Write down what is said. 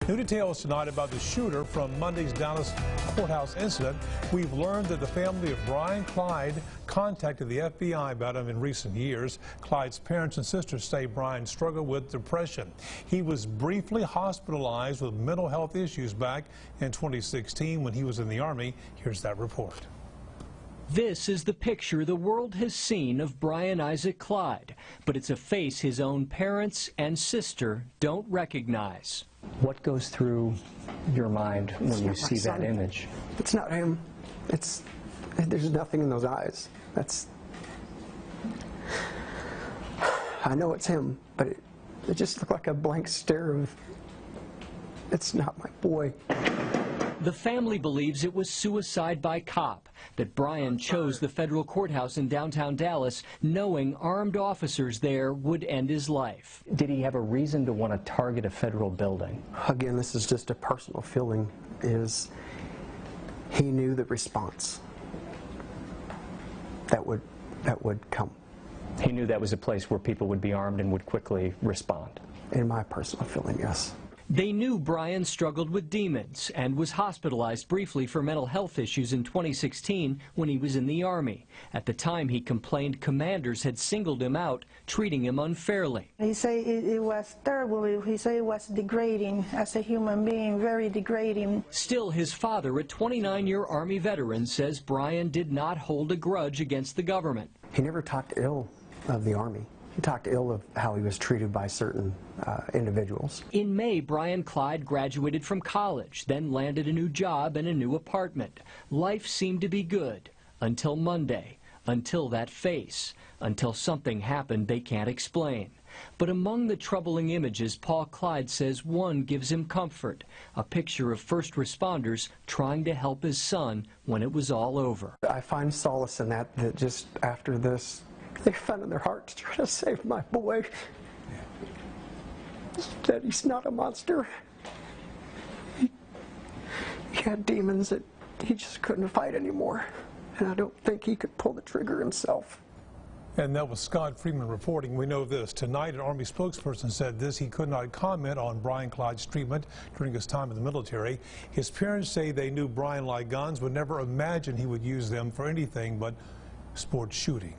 New details tonight about the shooter from Monday's Dallas courthouse incident. We've learned that the family of Brian Clyde contacted the FBI about him in recent years. Clyde's parents and sisters say Brian struggled with depression. He was briefly hospitalized with mental health issues back in 2016 when he was in the Army. Here's that report. This is the picture the world has seen of Brian Isaac Clyde, but it's a face his own parents and sister don't recognize. What goes through your mind when you see that image? It's not him. There's nothing in those eyes. I know it's him, but it just looked like a blank stare of, it's not my boy. The family believes it was suicide by cop, that Brian chose the federal courthouse in downtown Dallas knowing armed officers there would end his life. Did he have a reason to want to target a federal building? Again, this is just a personal feeling, is he knew the response that would come. He knew that was a place where people would be armed and would quickly respond. In my personal feeling, yes. They knew Brian struggled with demons and was hospitalized briefly for mental health issues in 2016 when he was in the Army. At the time, he complained commanders had singled him out, treating him unfairly. He said it was terrible. He said it was degrading as a human being, very degrading. Still, his father, a 29-year Army veteran, says Brian did not hold a grudge against the government. He never talked ill of the Army. He talked ill of how he was treated by certain individuals. In May, Brian Clyde graduated from college, then landed a new job and a new apartment. Life seemed to be good until Monday, until that face, until something happened they can't explain. But among the troubling images, Paul Clyde says one gives him comfort, a picture of first responders trying to help his son when it was all over. I find solace in that just after this, they found in their heart to try to save my boy, that he's not a monster. He had demons that he just couldn't fight anymore, and I don't think he could pull the trigger himself. And that was Scott Freeman reporting. We know this. Tonight, an Army spokesperson said this. He could not comment on Brian Clyde's treatment during his time in the military. His parents say they knew Brian liked guns, would never imagine he would use them for anything but sports shooting.